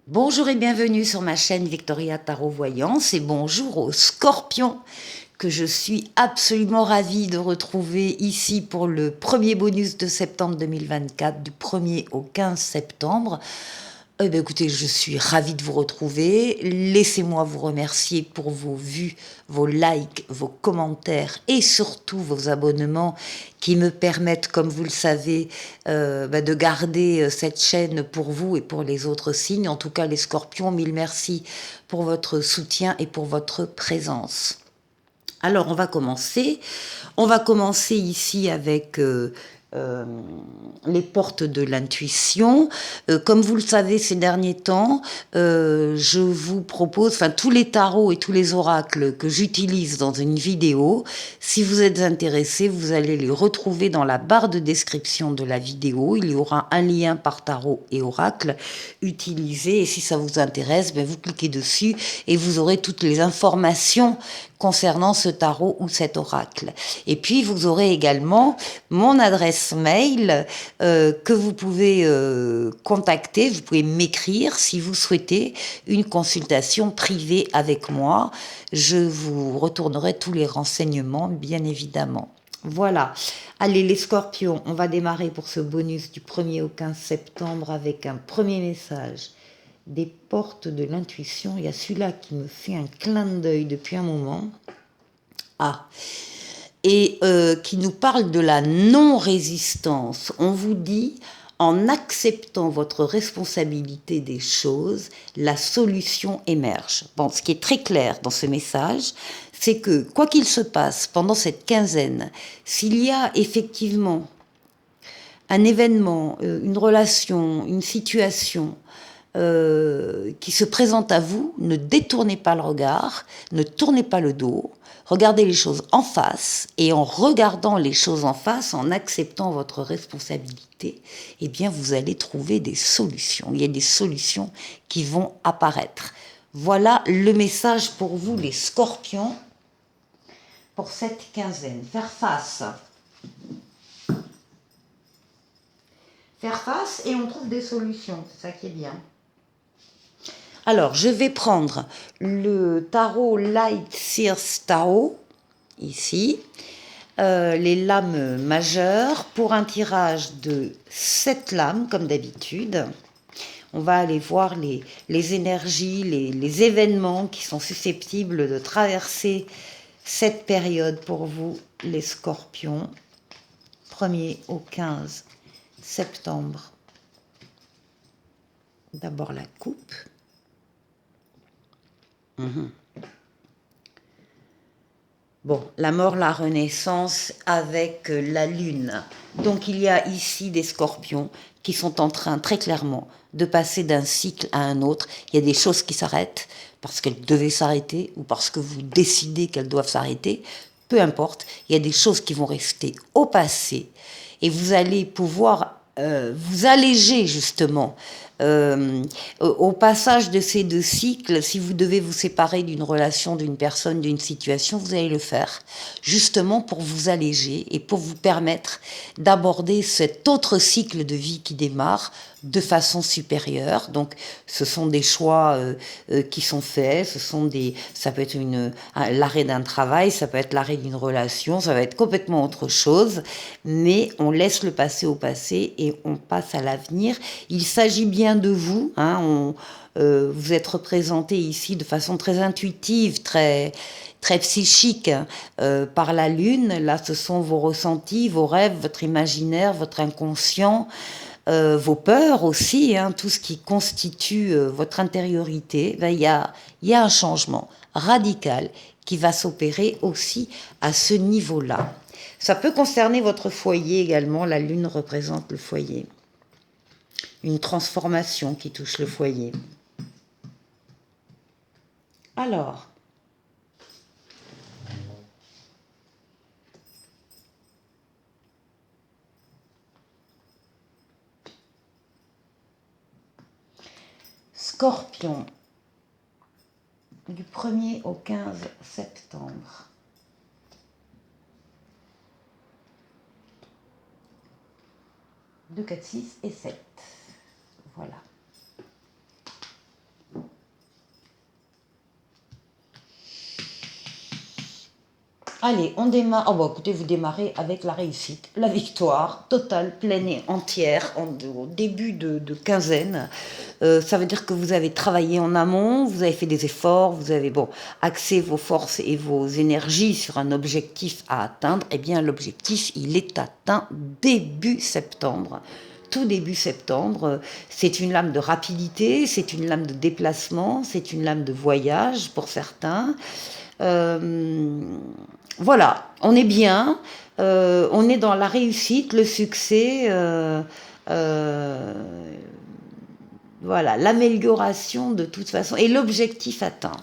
Bonjour et bienvenue sur ma chaîne Victoria Tarot Voyance et bonjour aux scorpions que je suis absolument ravie de retrouver ici pour le premier bonus de septembre 2024 du 1er au 15 septembre. Eh bien, écoutez, je suis ravie de vous retrouver. Laissez-moi vous remercier pour vos vues, vos likes, vos commentaires et surtout vos abonnements qui me permettent, comme vous le savez, de garder cette chaîne pour vous et pour les autres signes. En tout cas, les scorpions, mille merci pour votre soutien et pour votre présence. Alors, on va commencer. On va commencer ici avec euh, les portes de l'intuition. Comme vous le savez, ces derniers temps, je vous propose, enfin, tous les tarots et tous les oracles que j'utilise dans une vidéo. Si vous êtes intéressé, vous allez les retrouver dans la barre de description de la vidéo. Il y aura un lien par tarot et oracle utilisé. Et si ça vous intéresse, ben, vous cliquez dessus et vous aurez toutes les informations concernant ce tarot ou cet oracle. Et puis, vous aurez également mon adresse mail que vous pouvez contacter. Vous pouvez m'écrire si vous souhaitez une consultation privée avec moi. Je vous retournerai tous les renseignements, bien évidemment. Voilà. Allez, les scorpions, on va démarrer pour ce bonus du 1er au 15 septembre avec un premier message des portes de l'intuition. Il y a celui-là qui me fait un clin d'œil depuis un moment. Ah, et qui nous parle de la non-résistance. On vous dit, en acceptant votre responsabilité des choses, la solution émerge. Bon, ce qui est très clair dans ce message, c'est que quoi qu'il se passe pendant cette quinzaine, s'il y a effectivement un événement, une relation, une situation qui se présente à vous, ne détournez pas le regard, ne tournez pas le dos, regardez les choses en face, et en regardant les choses en face, en acceptant votre responsabilité, eh bien vous allez trouver des solutions. Il y a des solutions qui vont apparaître. Voilà le message pour vous, les scorpions, pour cette quinzaine. Faire face. Faire face et on trouve des solutions, c'est ça qui est bien. Alors, je vais prendre le tarot Light Sears Tarot, ici, les lames majeures, pour un tirage de 7 lames, comme d'habitude. On va aller voir les énergies, les événements qui sont susceptibles de traverser cette période pour vous, les scorpions, 1er au 15 septembre. D'abord la coupe. Bon, la mort, la renaissance avec la lune. Donc il y a ici des scorpions qui sont en train très clairement de passer d'un cycle à un autre. Il y a des choses qui s'arrêtent parce qu'elles devaient s'arrêter ou parce que vous décidez qu'elles doivent s'arrêter. Peu importe, il y a des choses qui vont rester au passé et vous allez pouvoir vous alléger justement au passage de ces deux cycles. Si vous devez vous séparer d'une relation, d'une personne, d'une situation, vous allez le faire justement pour vous alléger et pour vous permettre d'aborder cet autre cycle de vie qui démarre de façon supérieure. Donc ce sont des choix qui sont faits, ça peut être l'arrêt d'un travail, ça peut être l'arrêt d'une relation, ça va être complètement autre chose, mais on laisse le passé au passé et on passe à l'avenir. Il s'agit bien de vous, hein, vous êtes représenté ici de façon très intuitive, très psychique par la lune. Là, ce sont vos ressentis, vos rêves, votre imaginaire, votre inconscient, vos peurs aussi, hein, tout ce qui constitue votre intériorité. Ben, il y a un changement radical qui va s'opérer aussi à ce niveau-là. Ça peut concerner votre foyer également. La lune représente le foyer. Une transformation qui touche le foyer. Alors, Scorpion, du 1er au 15 septembre. Deux, 4, 6 et 7. Voilà. Allez, on démarre. Oh, bon, écoutez, vous démarrez avec la réussite, la victoire totale, pleine et entière au début de quinzaine. Ça veut dire que vous avez travaillé en amont, vous avez fait des efforts, vous avez axé vos forces et vos énergies sur un objectif à atteindre. Eh bien, l'objectif, il est atteint début septembre. Tout début septembre, c'est une lame de rapidité, c'est une lame de déplacement, c'est une lame de voyage pour certains. Euh, voilà, on est bien, on est dans la réussite, le succès, euh, voilà, l'amélioration de toute façon et l'objectif atteint.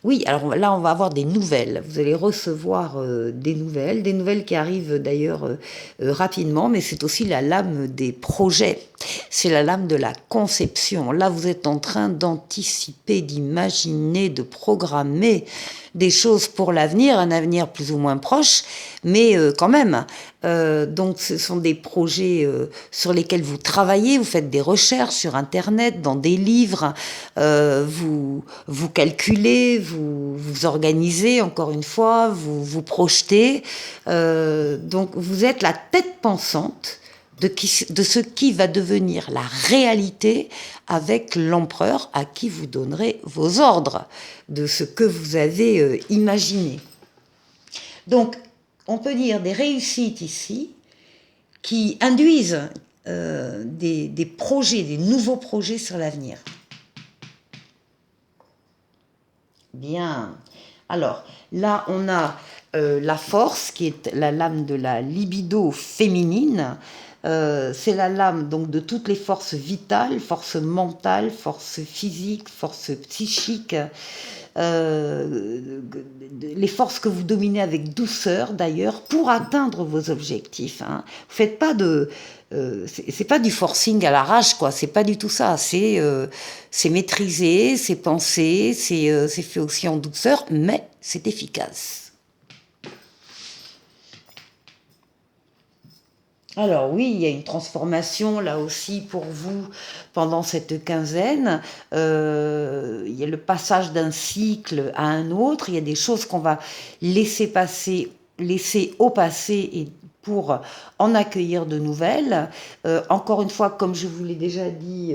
Oui, alors là, on va avoir des nouvelles. Vous allez recevoir des nouvelles qui arrivent d'ailleurs rapidement, mais c'est aussi la lame des projets. C'est la lame de la conception. Là, vous êtes en train d'anticiper, d'imaginer, de programmer des choses pour l'avenir, un avenir plus ou moins proche, mais quand même. Donc, ce sont des projets sur lesquels vous travaillez, vous faites des recherches sur Internet, dans des livres, vous calculez, vous organisez, encore une fois, vous projetez. Donc, vous êtes la tête pensante de ce qui va devenir la réalité avec l'empereur à qui vous donnerez vos ordres de ce que vous avez imaginé. Donc, on peut dire des réussites ici qui induisent des projets, des nouveaux projets sur l'avenir. Bien. Alors, là, on a la force, qui est la lame de la libido féminine. C'est la lame donc de toutes les forces vitales, forces mentales, forces physiques, forces psychiques, les forces que vous dominez avec douceur d'ailleurs pour atteindre vos objectifs. Hein. Vous faites pas de, c'est pas du forcing à l'arrache, quoi. C'est pas du tout ça. C'est maîtrisé, c'est pensé, c'est fait aussi en douceur, mais c'est efficace. Alors oui, il y a une transformation là aussi pour vous pendant cette quinzaine. Il y a le passage d'un cycle à un autre. Il y a des choses qu'on va laisser passer, laisser au passé et pour en accueillir de nouvelles. Encore une fois, comme je vous l'ai déjà dit,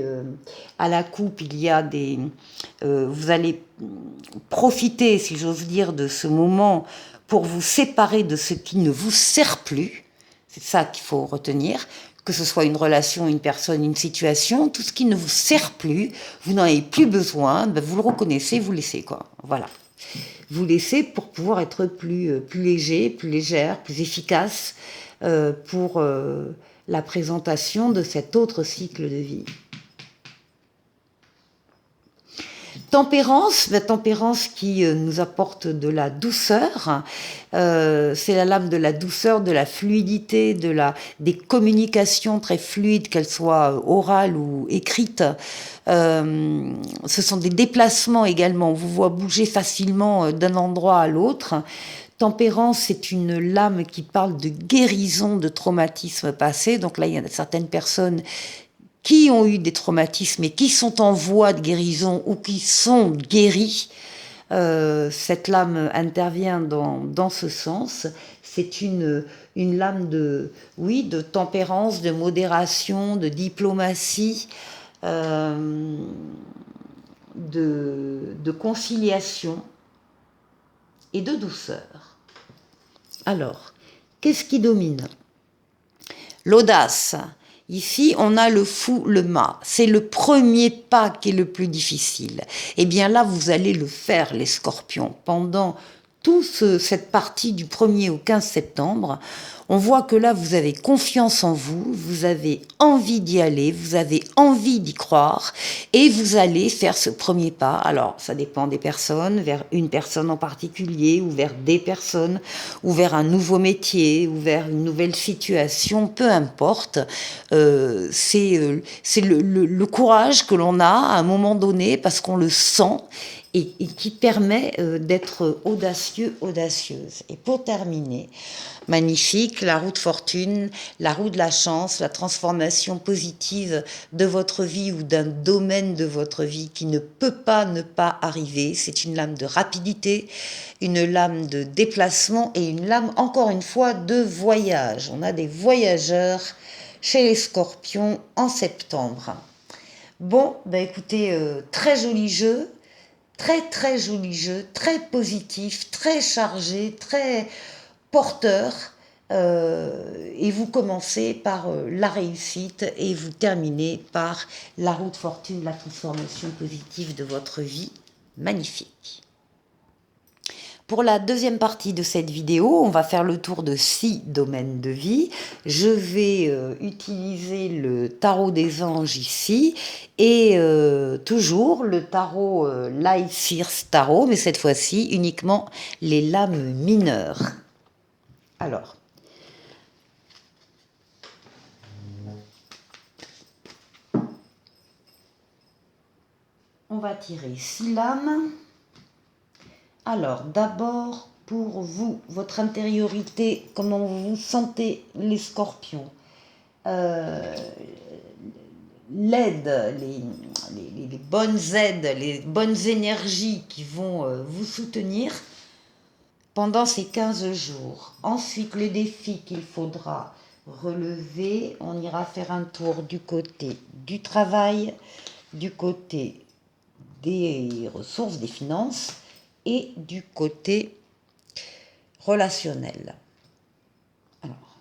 à la coupe, il y a vous allez profiter, si j'ose dire, de ce moment pour vous séparer de ce qui ne vous sert plus. C'est ça qu'il faut retenir, que ce soit une relation, une personne, une situation, tout ce qui ne vous sert plus, vous n'en avez plus besoin, ben vous le reconnaissez, vous laissez, quoi. Voilà. Vous laissez pour pouvoir être plus léger, plus légère, plus efficace pour la présentation de cet autre cycle de vie. Tempérance, la tempérance qui nous apporte de la douceur, c'est la lame de la douceur, de la fluidité, des communications très fluides, qu'elles soient orales ou écrites. Ce sont des déplacements également, on vous voit bouger facilement d'un endroit à l'autre. Tempérance, c'est une lame qui parle de guérison de traumatismes passés. Donc là, il y a certaines personnes qui ont eu des traumatismes et qui sont en voie de guérison ou qui sont guéris. Cette lame intervient dans ce sens. C'est une lame de tempérance, de modération, de diplomatie, de conciliation et de douceur. Alors, qu'est-ce qui domine ? L'audace. Ici, on a le fou, le mât. C'est le premier pas qui est le plus difficile. Eh bien là, vous allez le faire, les scorpions. Pendant toute cette partie du 1er au 15 septembre, on voit que là, vous avez confiance en vous, vous avez envie d'y aller, vous avez envie d'y croire, et vous allez faire ce premier pas. Alors, ça dépend des personnes, vers une personne en particulier, ou vers des personnes, ou vers un nouveau métier, ou vers une nouvelle situation, peu importe. C'est le courage que l'on a à un moment donné, parce qu'on le sent, et qui permet d'être audacieux, audacieuse. Et pour terminer, magnifique, la roue de fortune, la roue de la chance, la transformation positive de votre vie ou d'un domaine de votre vie qui ne peut pas ne pas arriver. C'est une lame de rapidité, une lame de déplacement et une lame, encore une fois, de voyage. On a des voyageurs chez les Scorpions en septembre. Bon, bah écoutez, très joli jeu, très joli jeu, très positif, très chargé, très porteur. Et vous commencez par la réussite et vous terminez par la roue de fortune, la transformation positive de votre vie. Magnifique. Pour la deuxième partie de cette vidéo, on va faire le tour de 6 domaines de vie. Je vais utiliser le tarot des anges ici et toujours le tarot Light Seers Tarot, mais cette fois-ci uniquement les lames mineures. Alors, on va tirer 6 lames. Alors, d'abord, pour vous, votre intériorité, comment vous vous sentez, les scorpions, l'aide, les bonnes aides, les bonnes énergies qui vont vous soutenir pendant ces 15 jours. Ensuite, le défi qu'il faudra relever, on ira faire un tour du côté du travail, du côté des ressources, des finances, et du côté relationnel. Alors,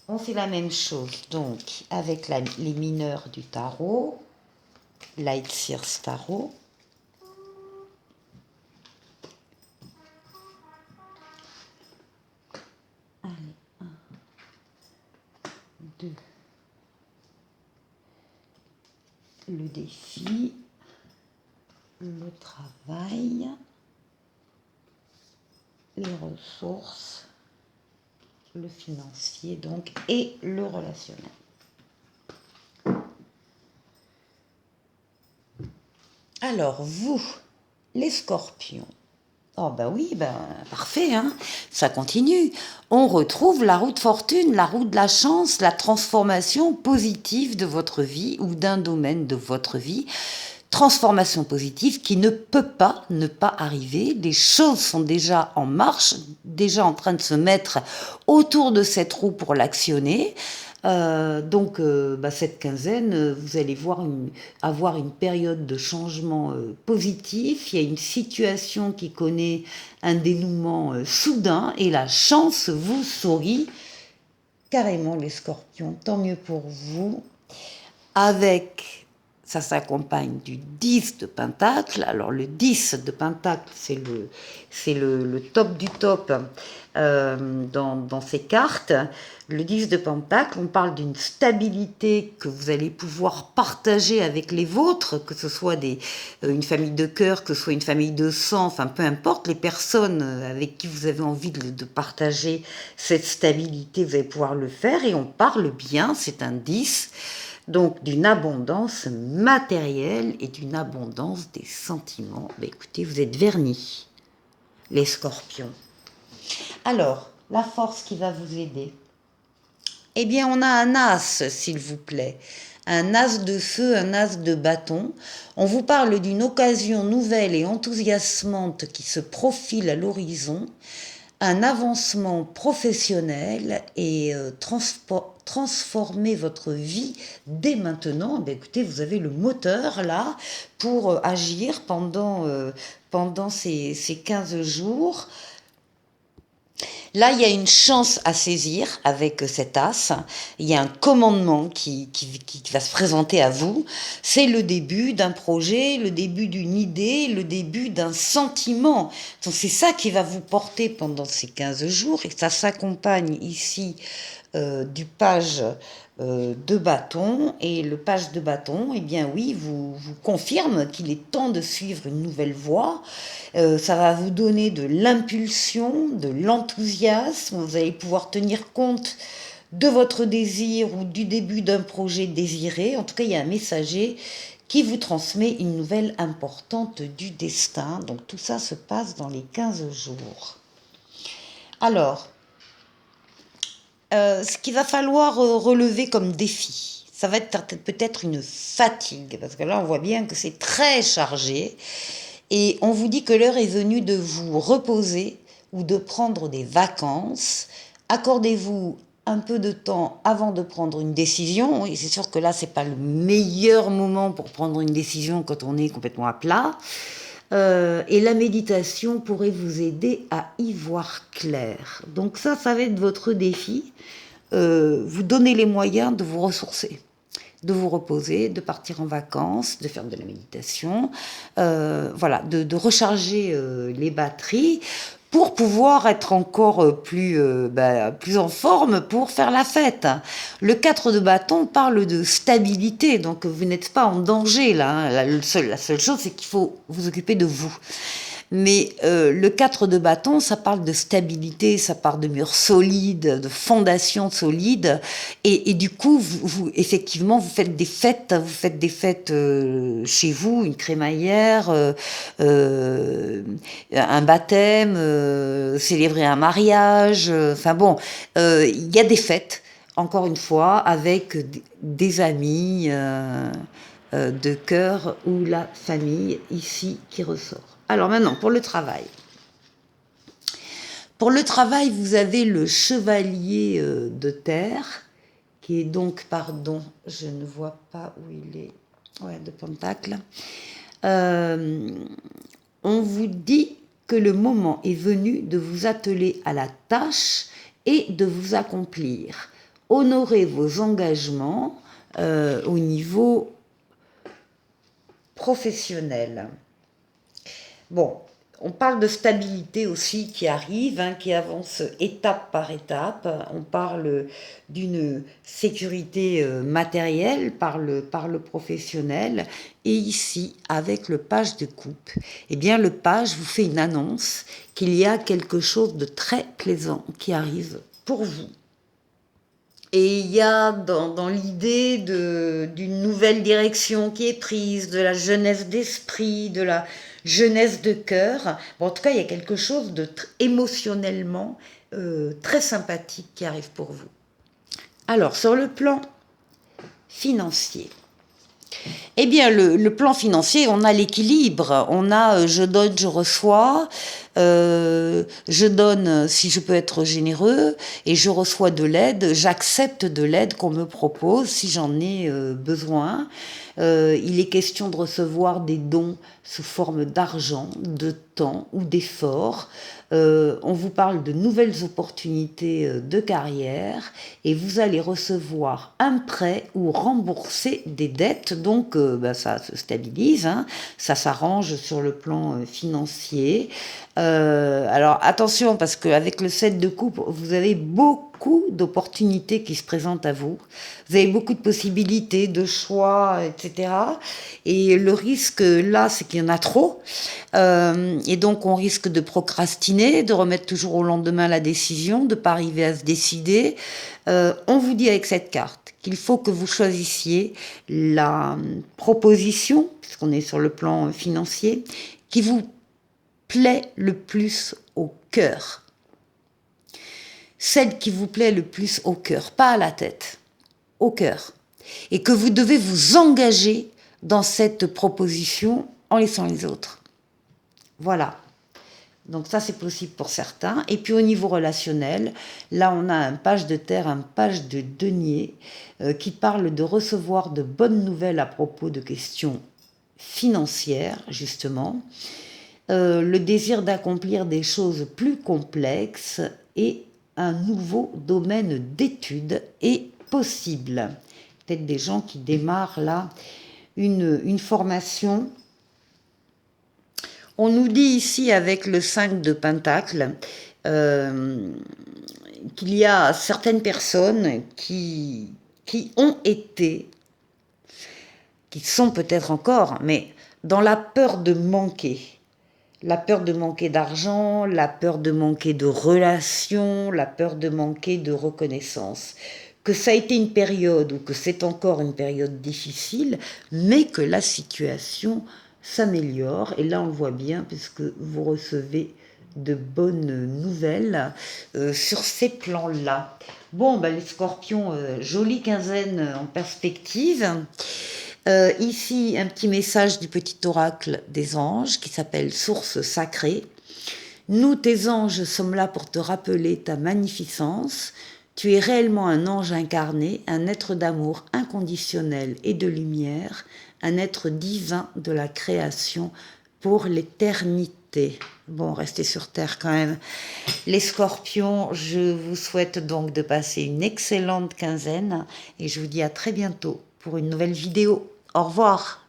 on fait la même chose donc avec les mineurs du tarot, Light Seers Tarot. Allez, 1, 2. Le défi, le travail, les ressources, le financier donc et le relationnel. Alors vous, les scorpions, oh ben oui, ben parfait, hein, ça continue. On retrouve la roue de fortune, la roue de la chance, la transformation positive de votre vie ou d'un domaine de votre vie. Transformation positive qui ne peut pas ne pas arriver. Les choses sont déjà en marche, déjà en train de se mettre autour de cette roue pour l'actionner. Donc, cette quinzaine, vous allez avoir une période de changement positif. Il y a une situation qui connaît un dénouement soudain et la chance vous sourit carrément, les scorpions. Tant mieux pour vous. Ça s'accompagne du 10 de Pentacle. Alors le 10 de Pentacle, c'est le top du top dans ces cartes. Le 10 de Pentacle, on parle d'une stabilité que vous allez pouvoir partager avec les vôtres, que ce soit une famille de cœur, que ce soit une famille de sang, enfin peu importe, les personnes avec qui vous avez envie de partager cette stabilité, vous allez pouvoir le faire. Et on parle bien, c'est un 10. Donc d'une abondance matérielle et d'une abondance des sentiments. Ben, écoutez, vous êtes vernis, les scorpions. Alors, la force qui va vous aider. Eh bien, on a un as, s'il vous plaît. Un as de feu, un as de bâton. On vous parle d'une occasion nouvelle et enthousiasmante qui se profile à l'horizon. Un avancement professionnel et transformer votre vie dès maintenant. Ben écoutez, vous avez le moteur là pour agir pendant ces 15 jours. Là, il y a une chance à saisir avec cet as. Il y a un commandement qui va se présenter à vous. C'est le début d'un projet, le début d'une idée, le début d'un sentiment. Donc, c'est ça qui va vous porter pendant ces 15 jours. Et ça s'accompagne ici du page de bâton. Et le page de bâton, eh bien oui, vous confirme qu'il est temps de suivre une nouvelle voie. Ça va vous donner de l'impulsion, de l'enthousiasme. Vous allez pouvoir tenir compte de votre désir ou du début d'un projet désiré. En tout cas, il y a un messager qui vous transmet une nouvelle importante du destin. Donc tout ça se passe dans les 15 jours. Alors, ce qu'il va falloir relever comme défi, ça va être peut-être une fatigue, parce que là, on voit bien que c'est très chargé. Et on vous dit que l'heure est venue de vous reposer ou de prendre des vacances. Accordez-vous un peu de temps avant de prendre une décision. Et c'est sûr que là, c'est pas le meilleur moment pour prendre une décision quand on est complètement à plat. Et la méditation pourrait vous aider à y voir clair. Donc ça va être votre défi. Vous donner les moyens de vous ressourcer, de vous reposer, de partir en vacances, de faire de la méditation, voilà, de recharger les batteries pour pouvoir être encore plus en forme pour faire la fête. Le 4 de bâton parle de stabilité, donc vous n'êtes pas en danger là, hein. La seule chose, c'est qu'il faut vous occuper de vous. Mais le 4 de bâton, ça parle de stabilité, ça parle de murs solides, de fondations solides. Et du coup, effectivement, vous faites des fêtes. Vous faites des fêtes chez vous, une crémaillère, un baptême, célébrer un mariage. Enfin bon, il y a des fêtes, encore une fois, avec des amis de cœur ou la famille ici qui ressort. Alors maintenant, pour le travail. Pour le travail, vous avez le chevalier de terre, qui est donc, pardon, je ne vois pas où il est, ouais, de pentacle. On vous dit que le moment est venu de vous atteler à la tâche et de vous accomplir. Honorez vos engagements au niveau professionnel. Bon, on parle de stabilité aussi qui arrive, hein, qui avance étape par étape. On parle d'une sécurité matérielle par le professionnel. Et ici, avec le page de coupe, eh bien, le page vous fait une annonce qu'il y a quelque chose de très plaisant qui arrive pour vous. Et il y a dans l'idée d'une nouvelle direction qui est prise, de la jeunesse d'esprit, de la jeunesse de cœur. Bon, en tout cas, il y a quelque chose de émotionnellement très sympathique qui arrive pour vous. Alors, sur le plan financier, eh bien, le plan financier, on a l'équilibre. On a je donne, je reçois. Je donne si je peux être généreux et je reçois de l'aide. J'accepte de l'aide qu'on me propose si j'en ai besoin. Il est question de recevoir des dons sous forme d'argent, de temps ou d'efforts. On vous parle de nouvelles opportunités de carrière et vous allez recevoir un prêt ou rembourser des dettes. Donc ça se stabilise, hein, ça s'arrange sur le plan financier. Alors attention, parce qu'avec le 7 de coupe, vous avez beaucoup d'opportunités qui se présentent à vous. Vous avez beaucoup de possibilités, de choix, etc. Et le risque là, c'est qu'il y en a trop. Et donc on risque de procrastiner, de remettre toujours au lendemain la décision, de ne pas arriver à se décider. On vous dit avec cette carte qu'il faut que vous choisissiez la proposition, puisqu'on est sur le plan financier, qui vous plaît le plus au cœur. Celle qui vous plaît le plus au cœur, pas à la tête, au cœur. Et que vous devez vous engager dans cette proposition en laissant les autres. Voilà. Donc ça, c'est possible pour certains. Et puis au niveau relationnel, là, on a un page de terre, un page de denier qui parle de recevoir de bonnes nouvelles à propos de questions financières, justement. Le désir d'accomplir des choses plus complexes et un nouveau domaine d'études est possible. Peut-être des gens qui démarrent là une formation. On nous dit ici avec le 5 de Pentacle qu'il y a certaines personnes qui ont été, qui sont peut-être encore, mais dans la peur de manquer. La peur de manquer d'argent, la peur de manquer de relations, la peur de manquer de reconnaissance. que ça a été une période ou que c'est encore une période difficile, mais que la situation s'améliore. Et là, on le voit bien puisque vous recevez de bonnes nouvelles sur ces plans-là. Bon, ben, les scorpions, jolie quinzaine en perspective. Ici, un petit message du petit oracle des anges qui s'appelle Source sacrée. Nous, tes anges, sommes là pour te rappeler ta magnificence. Tu es réellement un ange incarné, un être d'amour inconditionnel et de lumière, un être divin de la création pour l'éternité. Bon, restez sur Terre quand même. Les scorpions, je vous souhaite donc de passer une excellente quinzaine et je vous dis à très bientôt pour une nouvelle vidéo. Au revoir.